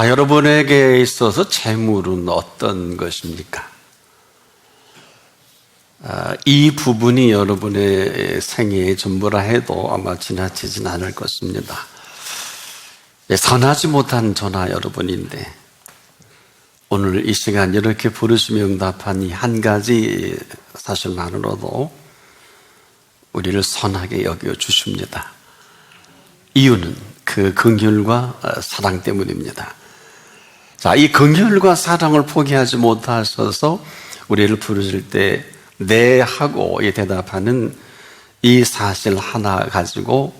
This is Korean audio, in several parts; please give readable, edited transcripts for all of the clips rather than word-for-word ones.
여러분에게 있어서 재물은 어떤 것입니까? 이 부분이 여러분의 생애의 전부라 해도 아마 지나치진 않을 것입니다. 선하지 못한 저나 여러분인데 오늘 이 시간 이렇게 부르시며 응답한 이 한 가지 사실만으로도 우리를 선하게 여겨주십니다. 이유는 그 긍휼과 사랑 때문입니다. 자, 이 긍휼과 사랑을 포기하지 못하셔서 우리를 부르실 때 네 하고 대답하는 이 사실 하나 가지고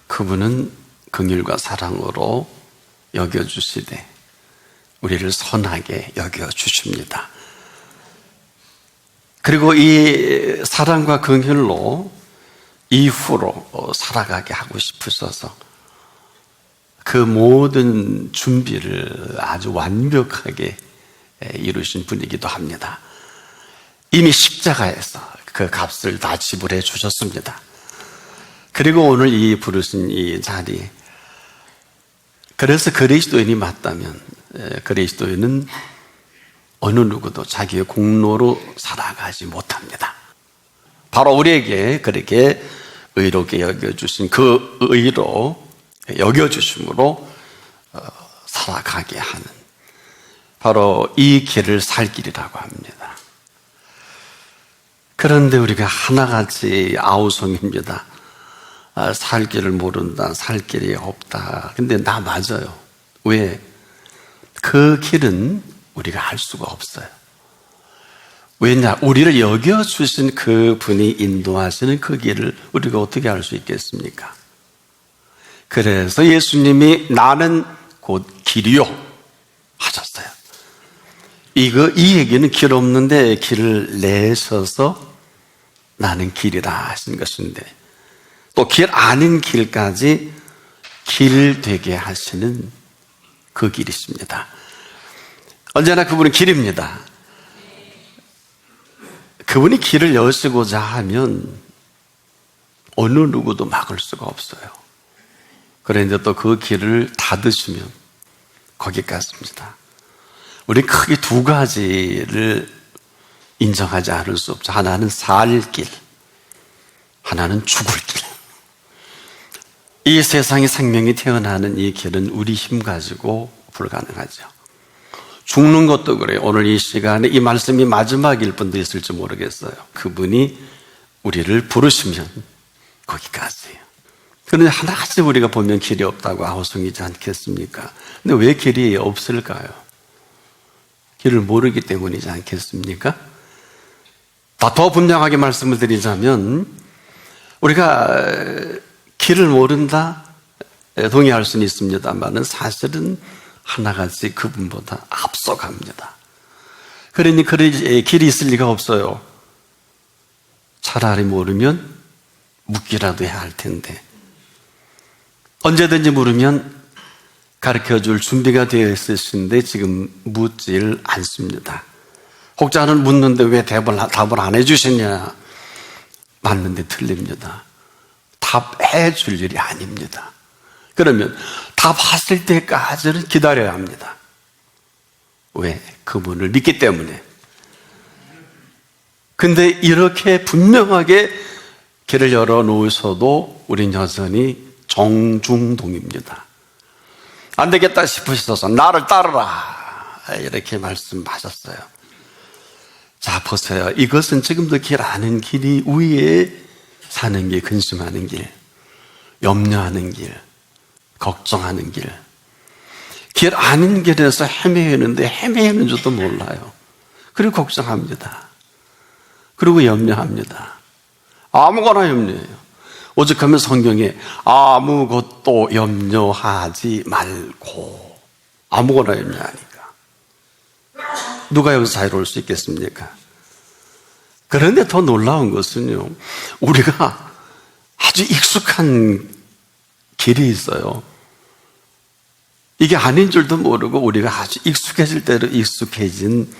그분은 긍휼과 사랑으로 여겨주시되 우리를 선하게 여겨주십니다. 그리고 이 사랑과 긍휼로 이후로 살아가게 하고 싶으셔서 그 모든 준비를 아주 완벽하게 이루신 분이기도 합니다. 이미 십자가에서 그 값을 다 지불해 주셨습니다. 그리고 오늘 이 부르신 이 자리, 그래서 그리스도인이 맞다면 그리스도인은 어느 누구도 자기의 공로로 살아가지 못합니다. 바로 우리에게 그렇게 의롭게 여겨주신 그 의로 여겨주심으로 살아가게 하는 바로 이 길을 살 길이라고 합니다. 그런데 우리가 하나같이 아우성입니다. 살 길을 모른다, 살 길이 없다. 근데 나 맞아요. 왜? 그 길은 우리가 알 수가 없어요. 왜냐? 우리를 여겨주신 그 분이 인도하시는 그 길을 우리가 어떻게 알 수 있겠습니까? 그래서 예수님이 나는 곧 길이요 하셨어요. 이 얘기는 길 없는데 길을 내셔서 나는 길이라 하신 것인데 또 길 아닌 길까지 길 되게 하시는 그 길이십니다. 언제나 그분은 길입니다. 그분이 길을 여시고자 하면 어느 누구도 막을 수가 없어요. 그런데 또 그 길을 닫으시면 거기까지입니다. 우리 크게 두 가지를 인정하지 않을 수 없죠. 하나는 살 길, 하나는 죽을 길. 이 세상에 생명이 태어나는 이 길은 우리 힘 가지고 불가능하죠. 죽는 것도 그래요. 오늘 이 시간에 이 말씀이 마지막일 분도 있을지 모르겠어요. 그분이 우리를 부르시면 거기까지예요. 그런데 하나같이 우리가 보면 길이 없다고 아우성이지 않겠습니까? 근데 왜 길이 없을까요? 길을 모르기 때문이지 않겠습니까? 더 분명하게 말씀을 드리자면 우리가 길을 모른다 동의할 수는 있습니다만 사실은 하나같이 그분보다 앞서갑니다. 그러니 길이 있을 리가 없어요. 차라리 모르면 묻기라도 해야 할 텐데 언제든지 물으면 가르쳐줄 준비가 되어 있으신데 지금 묻질 않습니다. 혹자는 묻는데 왜 답을 안 해주시냐? 맞는데 틀립니다. 답해 줄 일이 아닙니다. 그러면 답하실 때까지는 기다려야 합니다. 왜? 그분을 믿기 때문에. 근데 이렇게 분명하게 길을 열어놓으셔도 우린 여전히 정중동입니다. 안 되겠다 싶으셔서 나를 따르라 이렇게 말씀하셨어요. 자, 보세요. 이것은 지금도 길 아는 길이 위에 사는 길, 근심하는 길, 염려하는 길, 걱정하는 길. 길 아는 길에서 헤매는데 헤매는 줄도 몰라요. 그리고 걱정합니다. 그리고 염려합니다. 아무거나 염려해요. 오죽하면 성경에 아무것도 염려하지 말고 아무거나 염려하니까 누가 여기서 자유로울 수 있겠습니까? 그런데 더 놀라운 것은요, 우리가 아주 익숙한 길이 있어요. 이게 아닌 줄도 모르고 우리가 아주 익숙해질 대로 익숙해진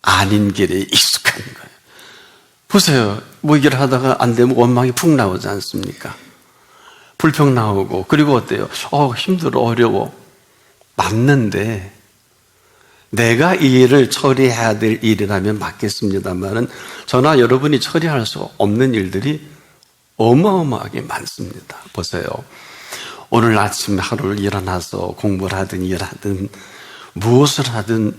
아닌 길에 익숙한 거예요. 보세요. 뭐 이 길을 하다가 안 되면 원망이 푹 나오지 않습니까? 불평 나오고, 그리고 어때요? 힘들어, 어려워. 맞는데 내가 이 일을 처리해야 될 일이라면 맞겠습니다만은 저나 여러분이 처리할 수 없는 일들이 어마어마하게 많습니다. 보세요. 오늘 아침 하루를 일어나서 공부를 하든 일하든 무엇을 하든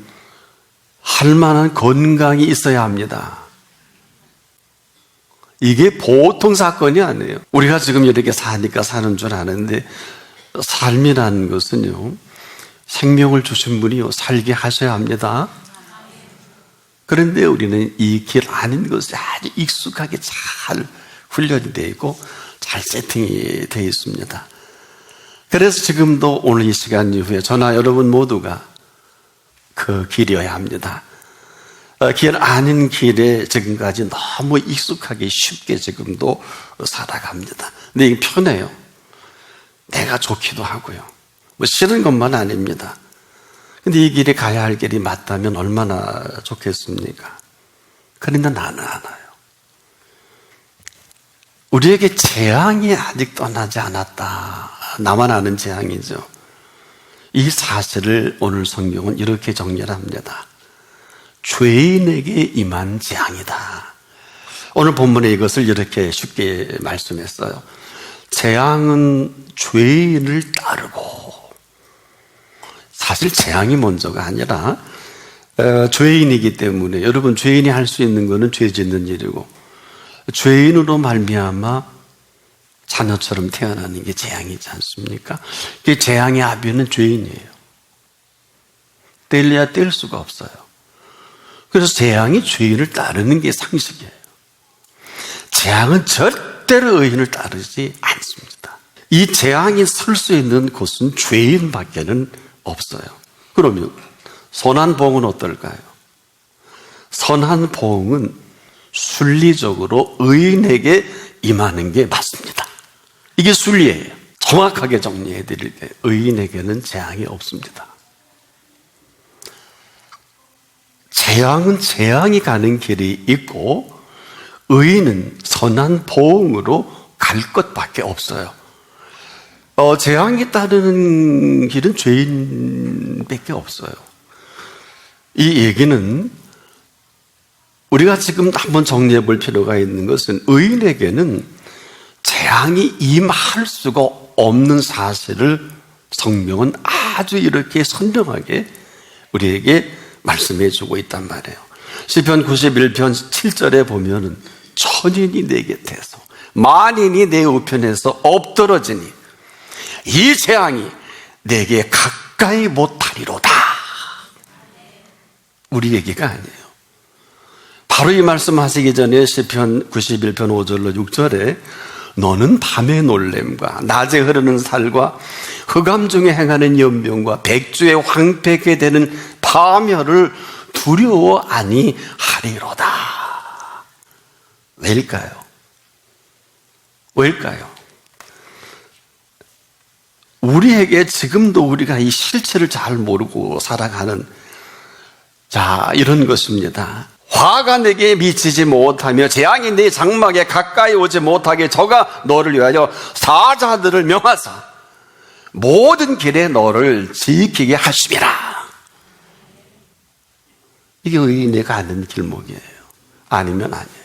할 만한 건강이 있어야 합니다. 이게 보통 사건이 아니에요. 우리가 지금 이렇게 사니까 사는 줄 아는데 삶이라는 것은요, 생명을 주신 분이요, 살게 하셔야 합니다. 그런데 우리는 이 길 아닌 것에 아주 익숙하게 잘 훈련이 되어 있고 잘 세팅이 되어 있습니다. 그래서 지금도 오늘 이 시간 이후에 저나 여러분 모두가 그 길이어야 합니다. 길 아닌 길에 지금까지 너무 익숙하게 쉽게 지금도 살아갑니다. 근데 이게 편해요. 내가 좋기도 하고요. 뭐 싫은 것만 아닙니다. 근데 이 길이 가야 할 길이 맞다면 얼마나 좋겠습니까? 그런데 나는 알아요. 우리에게 재앙이 아직 떠나지 않았다. 나만 아는 재앙이죠. 이 사실을 오늘 성경은 이렇게 정리를 합니다. 죄인에게 임한 재앙이다. 오늘 본문에 이것을 이렇게 쉽게 말씀했어요. 재앙은 죄인을 따르고, 사실 재앙이 먼저가 아니라 죄인이기 때문에, 여러분 죄인이 할 수 있는 것은 죄 짓는 일이고, 죄인으로 말미암아 자녀처럼 태어나는 게 재앙이지 않습니까? 그 재앙의 아비는 죄인이에요. 떼려야 뗄 수가 없어요. 그래서 재앙이 죄인을 따르는 게 상식이에요. 재앙은 절대로 의인을 따르지 않습니다. 이 재앙이 설 수 있는 곳은 죄인밖에는 없어요. 그러면 선한 보응은 어떨까요? 선한 보응은 순리적으로 의인에게 임하는 게 맞습니다. 이게 순리예요. 정확하게 정리해 드릴 때 의인에게는 재앙이 없습니다. 재앙은 재앙이 가는 길이 있고 의인은 선한 보응으로 갈 것밖에 없어요. 재앙이 따르는 길은 죄인밖에 없어요. 이 얘기는 우리가 지금 한번 정리해 볼 필요가 있는 것은 의인에게는 재앙이 임할 수가 없는 사실을 성경은 아주 이렇게 선명하게 우리에게 말씀해 주고 있단 말이에요. 시편 91편 7절에 보면은 천인이 내 곁에서 만인이 내 우편에서 엎드러지니 이 재앙이 내게 가까이 못하리로다. 우리 얘기가 아니에요. 바로 이 말씀하시기 전에 시편 91편 5절로 6절에 너는 밤의 놀램과 낮에 흐르는 살과 흑암 중에 행하는 연병과 백주에 황폐케 되는 파멸을 두려워 아니하리로다. 왜일까요? 왜일까요? 우리에게 지금도 우리가 이 실체를 잘 모르고 살아가는 이런 것입니다. 화가 내게 미치지 못하며 재앙이 내 장막에 가까이 오지 못하게 저가 너를 위하여 사자들을 명하사 모든 길에 너를 지키게 하심이라. 이게 의인이 가는 길목이에요. 아니면 아니에요.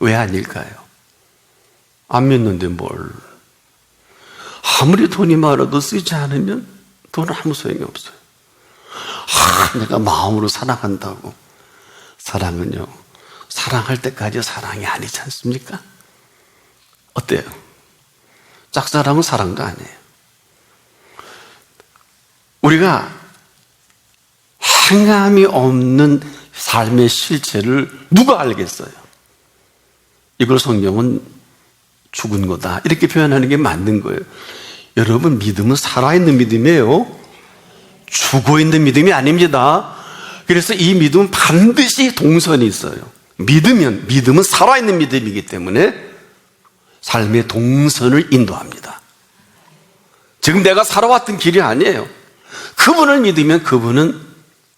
왜 아닐까요? 안 믿는데 뭘. 아무리 돈이 많아도 쓰지 않으면 돈은 아무 소용이 없어요. 내가 마음으로 사랑한다고. 사랑은요, 사랑할 때까지 사랑이 아니지 않습니까? 어때요? 짝사랑은 사랑도 아니에요. 우리가 행함이 없는 삶의 실체를 누가 알겠어요? 이걸 성경은 죽은 거다 이렇게 표현하는 게 맞는 거예요. 여러분, 믿음은 살아있는 믿음이에요. 죽어있는 믿음이 아닙니다. 그래서 이 믿음은 반드시 동선이 있어요. 믿음은 살아있는 믿음이기 때문에 삶의 동선을 인도합니다. 지금 내가 살아왔던 길이 아니에요. 그분을 믿으면 그분은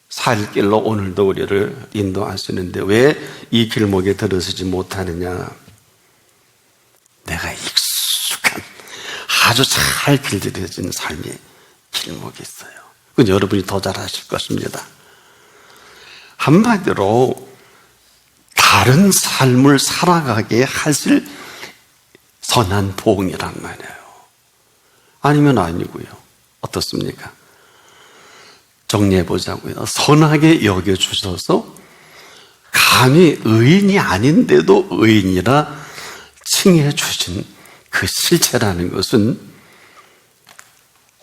살 길로 오늘도 우리를 인도하시는데 왜 이 길목에 들어서지 못하느냐? 내가 익숙한 아주 잘 길들여진 삶의 길목이 있어요. 그건 여러분이 더 잘 아실 것입니다. 한마디로 다른 삶을 살아가게 하실 선한 보응이란 말이에요. 아니면 아니고요. 어떻습니까? 정리해보자고요. 선하게 여겨주셔서 감히 의인이 아닌데도 의인이라 칭해 주신 그 실체라는 것은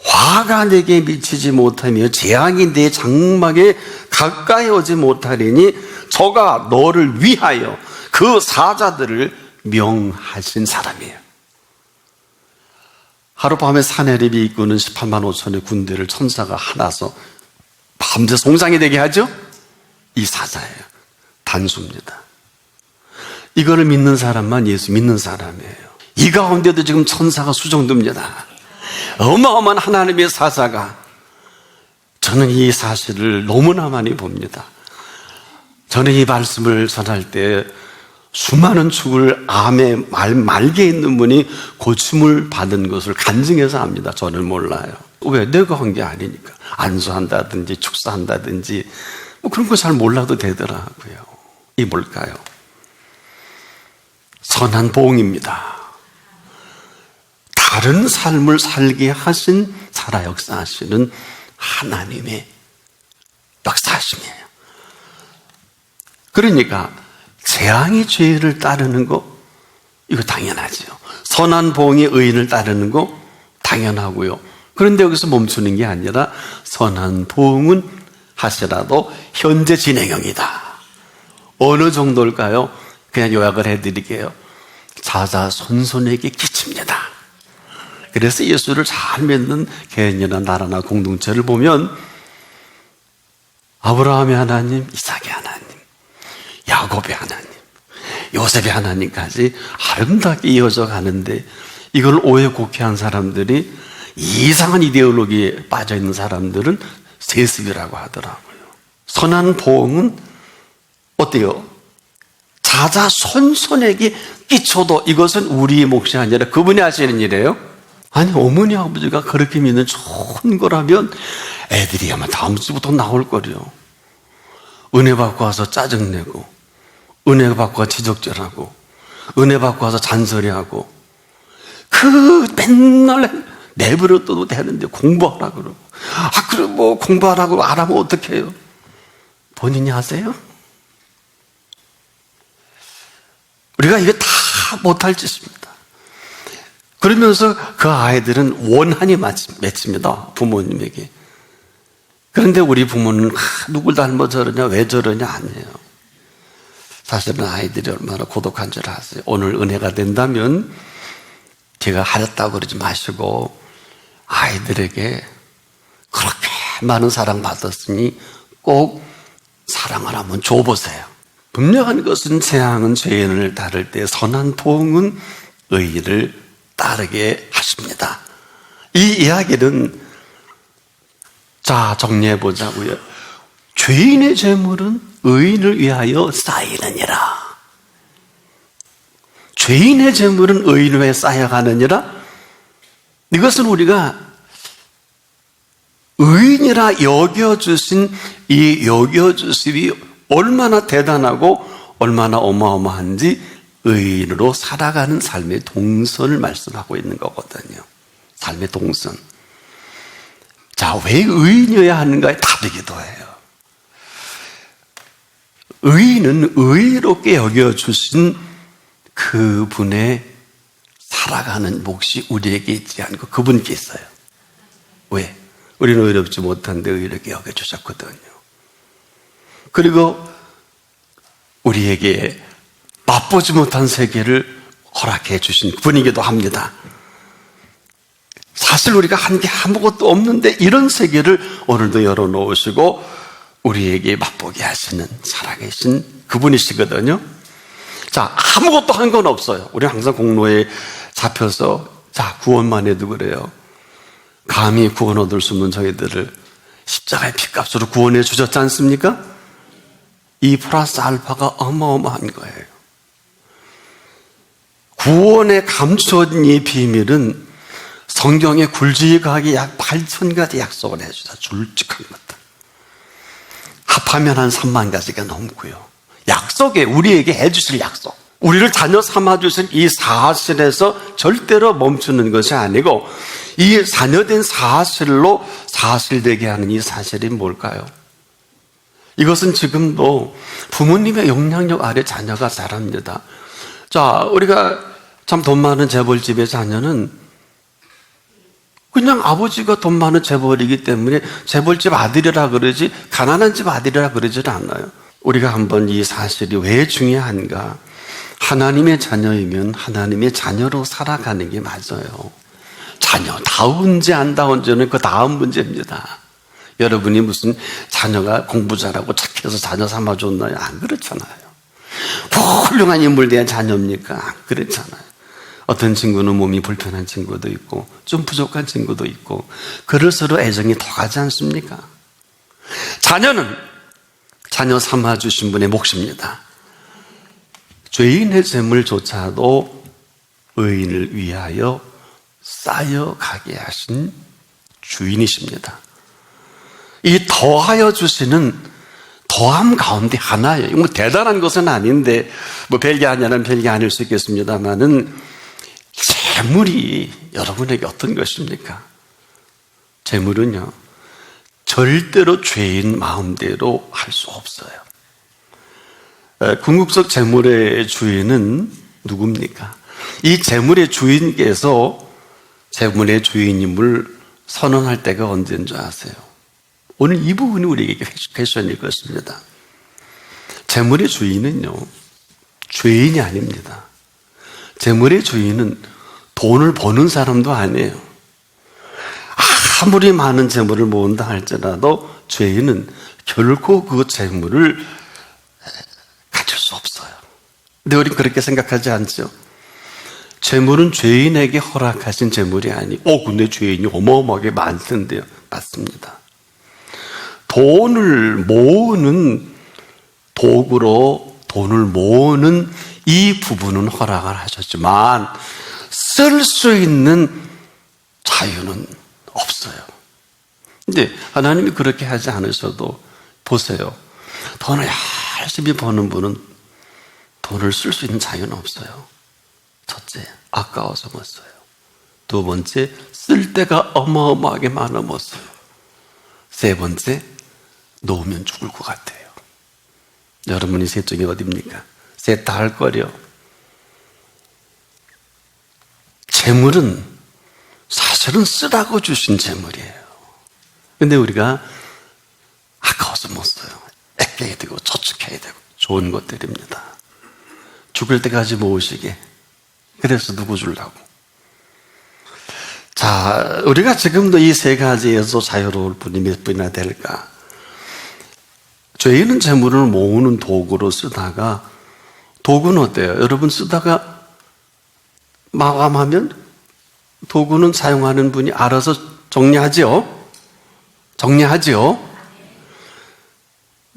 화가 내게 미치지 못하며 재앙이 내 장막에 가까이 오지 못하리니 저가 너를 위하여 그 사자들을 명하신 사람이에요. 하룻밤에 사내립이 이끄는 18만 5천의 군대를 천사가 하나서 밤새 송장이 되게 하죠? 이 사자예요. 단수입니다. 이거를 믿는 사람만 예수 믿는 사람이에요. 이 가운데도 지금 천사가 수정됩니다. 어마어마한 하나님의 사자가, 저는 이 사실을 너무나 많이 봅니다. 저는 이 말씀을 전할 때 수많은 죽을 암에 말게 있는 분이 고침을 받은 것을 간증해서 압니다. 저는 몰라요. 왜? 내가 한 게 아니니까. 안수한다든지 축사한다든지 뭐 그런 거 잘 몰라도 되더라고요. 이게 뭘까요? 선한 보응입니다. 다른 삶을 살게 하신 살아 역사하시는 하나님의 역사하심이에요. 그러니까 재앙이 죄를 따르는 거 이거 당연하죠. 선한 보응이 의인을 따르는 거 당연하고요. 그런데 여기서 멈추는 게 아니라 선한 보응은 하시라도 현재 진행형이다. 어느 정도일까요? 그냥 요약을 해드릴게요. 자자손손에게 끼칩니다. 그래서 예수를 잘 믿는 개인이나 나라나 공동체를 보면 아브라함의 하나님, 이삭의 하나님, 야곱의 하나님, 요셉의 하나님까지 아름답게 이어져 가는데 이걸 오해 곡해한 사람들이, 이상한 이데올로기에 빠져있는 사람들은 세습이라고 하더라고요. 선한 보응은 어때요? 자자손손에게 끼쳐도 이것은 우리의 몫이 아니라 그분이 하시는 일이에요. 아니, 어머니 아버지가 그렇게 믿는 좋은 거라면 애들이 아마 다음 주부터 나올 거래요. 은혜 받고 와서 짜증내고, 은혜 받고 와서 지적질하고, 은혜 받고 와서 잔소리하고, 그 맨날 내버려둬도 되는데 공부하라 그러고, 그럼 뭐 공부하라고 안 하면 어떡해요? 본인이 하세요? 우리가 이게 다 못할 짓입니다. 그러면서 그 아이들은 원한이 맺힙니다. 부모님에게. 그런데 우리 부모는 누굴 닮아 저러냐, 왜 저러냐 아니에요. 사실은 아이들이 얼마나 고독한 줄 아세요. 오늘 은혜가 된다면 제가 하렸다고 그러지 마시고 아이들에게 그렇게 많은 사랑 받았으니 꼭 사랑을 한번 줘보세요. 분명한 것은 재앙은 죄인을 따를 때 선한 보응은 의인을 따르게 하십니다. 이 이야기는 자 정리해보자고요. 죄인의 재물은 의인을 위하여 쌓이느니라. 죄인의 재물은 의인을 위해 쌓여가느니라. 이것은 우리가 의인이라 여겨주신 이 여겨주심이 얼마나 대단하고 얼마나 어마어마한지 의인으로 살아가는 삶의 동선을 말씀하고 있는 거거든요. 삶의 동선. 자, 왜 의인이어야 하는가에 답이기도 해요. 의인은 의롭게 여겨주신 그분의 살아가는 몫이 우리에게 있지 않고 그분께 있어요. 왜? 우리는 의롭지 못한데 의롭게 여겨주셨거든요. 그리고 우리에게 맛보지 못한 세계를 허락해 주신 분이기도 합니다. 사실 우리가 한 게 아무것도 없는데 이런 세계를 오늘도 열어놓으시고 우리에게 맛보게 하시는 살아계신 그분이시거든요. 자, 아무것도 한 건 없어요. 우리 항상 공로에 잡혀서 자, 구원만 해도 그래요. 감히 구원 얻을 수 없는 저희들을 십자가의 피값으로 구원해 주셨지 않습니까? 이 플러스 알파가 어마어마한 거예요. 구원에 감추어진 이 비밀은 성경에 굵직하게 약 8,000가지 약속을 해주다. 굵직한 것들. 합하면 한 3만 가지가 넘고요. 약속에 우리에게 해주실 약속. 우리를 자녀 삼아주신 이 사실에서 절대로 멈추는 것이 아니고 이 자녀된 사실로 사실되게 하는 이 사실이 뭘까요? 이것은 지금도 부모님의 영향력 아래 자녀가 자랍니다. 자, 우리가 참 돈 많은 재벌집의 자녀는 그냥 아버지가 돈 많은 재벌이기 때문에 재벌집 아들이라 그러지 가난한 집 아들이라 그러질 않아요. 우리가 한번 이 사실이 왜 중요한가? 하나님의 자녀이면 하나님의 자녀로 살아가는 게 맞아요. 자녀다운지 안 다운지는 그 다음 문제입니다. 여러분이 무슨 자녀가 공부 잘하고 착해서 자녀 삼아줬나요? 안 그렇잖아요. 훌륭한 인물 된 자녀입니까? 안 그렇잖아요. 어떤 친구는 몸이 불편한 친구도 있고 좀 부족한 친구도 있고 그럴수록 애정이 더 가지 않습니까? 자녀는 자녀 삼아주신 분의 몫입니다. 죄인의 재물조차도 의인을 위하여 쌓여가게 하신 주인이십니다. 이 더하여 주시는 더함 가운데 하나예요. 뭐 대단한 것은 아닌데 뭐 별게 아니라면 별게 아닐 수 있겠습니다만은 재물이 여러분에게 어떤 것입니까? 재물은요 절대로 죄인 마음대로 할 수 없어요. 궁극적 재물의 주인은 누굽니까? 이 재물의 주인께서 재물의 주인임을 선언할 때가 언제인 줄 아세요? 오늘 이 부분이 우리에게 퀘션일 것입니다. 재물의 주인은요 죄인이 아닙니다. 재물의 주인은 돈을 버는 사람도 아니에요. 아무리 많은 재물을 모은다 할지라도 죄인은 결코 그 재물을 가질 수 없어요. 근데 우리는 그렇게 생각하지 않죠? 재물은 죄인에게 허락하신 재물이 아니고 근데 죄인이 어마어마하게 많던데요. 맞습니다. 돈을 모으는 도구로 돈을 모으는 이 부분은 허락을 하셨지만 쓸 수 있는 자유는 없어요. 근데 하나님이 그렇게 하지 않으셔도 보세요. 돈을 열심히 버는 분은 돈을 쓸 수 있는 자유는 없어요. 첫째, 아까워서 못 써요. 두 번째, 쓸 데가 어마어마하게 많아 못 써요. 세 번째, 놓으면 죽을 것 같아요. 여러분이 셋 중에 어디입니까? 셋 다 할 거려. 재물은 사실은 쓰라고 주신 재물이에요. 근데 우리가 아까워서 못 써요. 아껴야 되고 저축해야 되고 좋은 것들입니다. 죽을 때까지 모으시게. 그래서 누구 주려고. 자, 우리가 지금도 이 세 가지에서 자유로울 분이 몇 분이나 될까? 죄인은 재물을 모으는 도구로 쓰다가 도구는 어때요? 여러분 쓰다가 마감하면 도구는 사용하는 분이 알아서 정리하지요?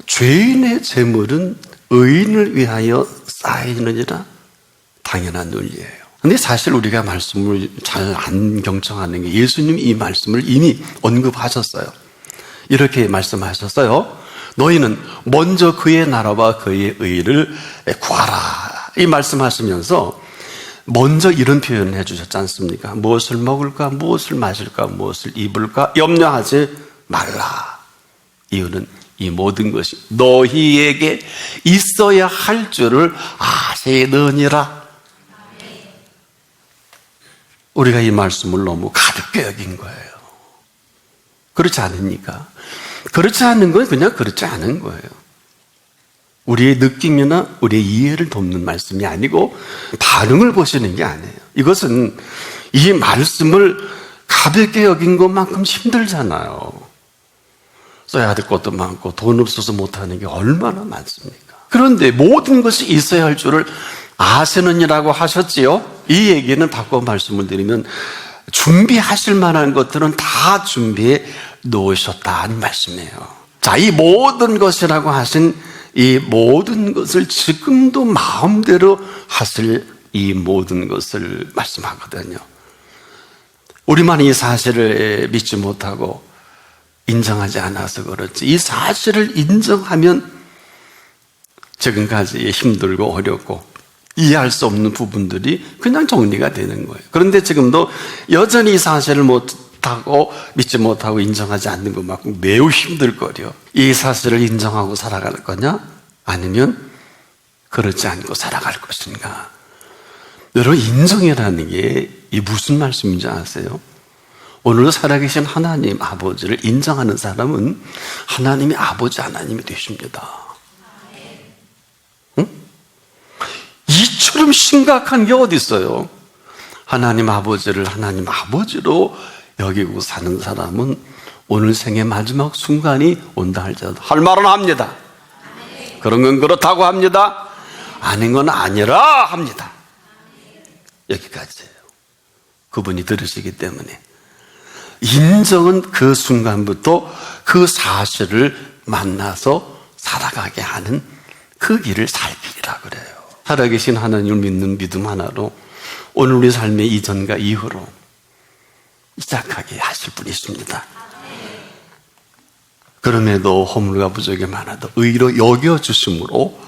죄인의 재물은 의인을 위하여 쌓이느니라 당연한 논리예요. 근데 사실 우리가 말씀을 잘 안 경청하는 게 예수님이 이 말씀을 이미 언급하셨어요. 이렇게 말씀하셨어요. 너희는 먼저 그의 나라와 그의 의를 구하라. 이 말씀하시면서 먼저 이런 표현을 해주셨지 않습니까? 무엇을 먹을까, 무엇을 마실까, 무엇을 입을까 염려하지 말라. 이유는 이 모든 것이 너희에게 있어야 할 줄을 아시느니라. 우리가 이 말씀을 너무 가볍게 여긴 거예요. 그렇지 않습니까? 그렇지 않은 건 그냥 그렇지 않은 거예요. 우리의 느낌이나 우리의 이해를 돕는 말씀이 아니고 반응을 보시는 게 아니에요. 이것은 이 말씀을 가볍게 여긴 것만큼 힘들잖아요. 써야 될 것도 많고 돈 없어서 못하는 게 얼마나 많습니까? 그런데 모든 것이 있어야 할 줄을 아시느니라고 하셨지요? 이 얘기는 바꿔 말씀을 드리면 준비하실 만한 것들은 다 준비해 놓으셨다는 말씀이에요. 자, 이 모든 것이라고 하신 이 모든 것을 지금도 마음대로 하실 이 모든 것을 말씀하거든요. 우리만 이 사실을 믿지 못하고 인정하지 않아서 그렇지, 이 사실을 인정하면 지금까지 힘들고 어렵고 이해할 수 없는 부분들이 그냥 정리가 되는 거예요. 그런데 지금도 여전히 이 사실을 못하고 믿지 못하고 인정하지 않는 것만큼 매우 힘들거려. 이 사실을 인정하고 살아갈 거냐, 아니면 그렇지 않고 살아갈 것인가. 여러분, 인정이라는 게 이 무슨 말씀인지 아세요? 오늘도 살아계신 하나님 아버지를 인정하는 사람은 하나님이 아버지 하나님이 되십니다. 응? 이처럼 심각한 게 어디 있어요? 하나님 아버지를 하나님 아버지로 여기고 사는 사람은 오늘 생의 마지막 순간이 온다 할지라도 할 말은 합니다. 그런 건 그렇다고 합니다. 아닌 건 아니라 합니다. 여기까지예요. 그분이 들으시기 때문에. 인정은 그 순간부터 그 사실을 만나서 살아가게 하는 그 길을 살피라 그래요. 살아계신 하나님을 믿는 믿음 하나로 오늘 우리 삶의 이전과 이후로 시작하게 하실 분이 있습니다. 그럼에도 허물과 부족이 많아도 의로 여겨주심으로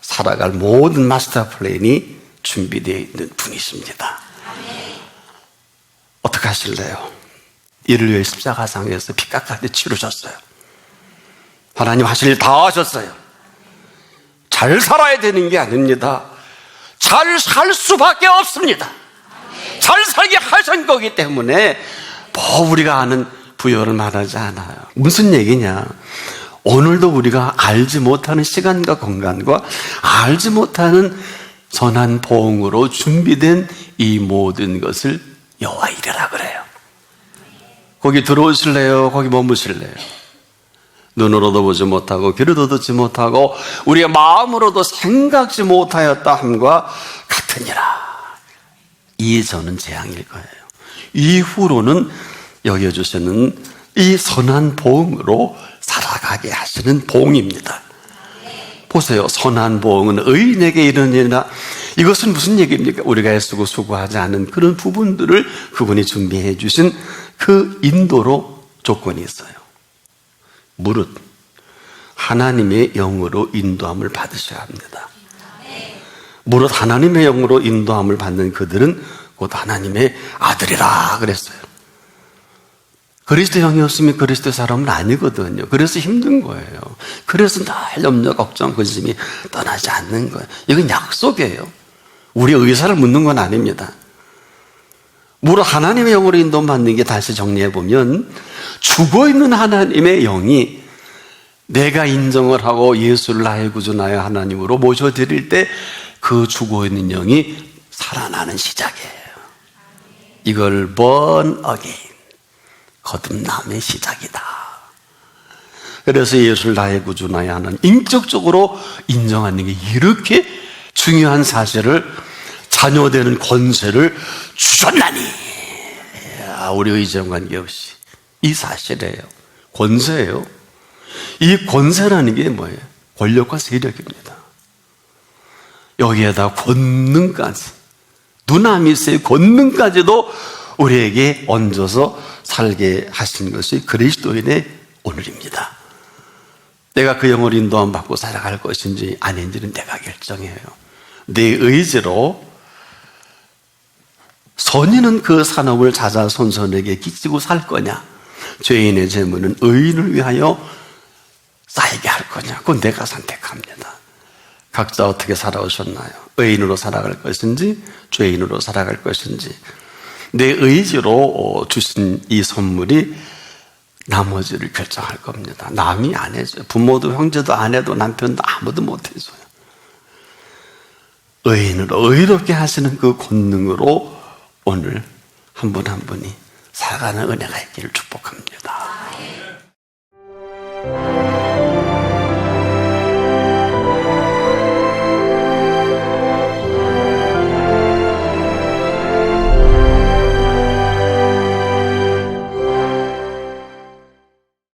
살아갈 모든 마스터 플랜이 준비되어 있는 분이십니다. 어떻게 하실래요? 이를 위해 십자가상에서 피 깎아서 치르셨어요. 하나님 하실 일 다 하셨어요. 잘 살아야 되는 게 아닙니다. 잘 살 수밖에 없습니다. 잘 살게 하신 거기 때문에 뭐 우리가 아는 부여를 말하지 않아요. 무슨 얘기냐? 오늘도 우리가 알지 못하는 시간과 공간과 알지 못하는 선한 보응으로 준비된 이 모든 것을 여호와 이르라 그래요. 거기 들어오실래요? 거기 머무실래요? 눈으로도 보지 못하고 귀로도 듣지 못하고 우리의 마음으로도 생각지 못하였다 함과 같으니라. 이전은 재앙일 거예요. 이후로는 여겨주시는 이 선한 보응으로 살아가게 하시는 보응입니다. 보세요. 선한 보응은 의인에게 이르니라. 이것은 무슨 얘기입니까? 우리가 애쓰고 수고하지 않은 그런 부분들을 그분이 준비해 주신 그 인도로 조건이 있어요. 무릇 하나님의 영으로 인도함을 받으셔야 합니다. 무릇 하나님의 영으로 인도함을 받는 그들은 곧 하나님의 아들이라 그랬어요. 그리스도 영이 없으면 그리스도 사람은 아니거든요. 그래서 힘든 거예요. 그래서 늘 염려, 걱정, 근심이 떠나지 않는 거예요. 이건 약속이에요. 우리의 의사를 묻는 건 아닙니다. 무릇 하나님의 영으로 인도받는 게, 다시 정리해보면 죽어있는 하나님의 영이 내가 인정을 하고 예수를 나의 구주 나의 하나님으로 모셔드릴 때 그 죽어있는 영이 살아나는 시작이에요. 이걸 born again, 거듭남의 시작이다. 그래서 예수를 나의 구주 나의 하나님 인격적으로 인정하는 게 이렇게 중요한 사실을, 자녀되는 권세를 주셨나니, 우리 의지와 관계없이 이 사실이에요. 권세예요. 이 권세라는 게 뭐예요? 권력과 세력입니다. 여기에다 권능까지, 두나미스의 권능까지도 우리에게 얹어서 살게 하신 것이 그리스도인의 오늘입니다. 내가 그 영을 인도함 받고 살아갈 것인지 아닌지는 내가 결정해요. 내 의지로 선인은 그 산업을 자자손손에게 끼치고 살 거냐, 죄인의 재물은 의인을 위하여 쌓이게 할 거냐, 그건 내가 선택합니다. 각자 어떻게 살아오셨나요? 의인으로 살아갈 것인지 죄인으로 살아갈 것인지, 내 의지로 주신 이 선물이 나머지를 결정할 겁니다. 남이 안 해줘요. 부모도 형제도 아내도 남편도 아무도 못 해줘요. 의인으로 의롭게 하시는 그 권능으로 오늘 한 분 한 분이 살아가는 은혜가 있기를 축복합니다.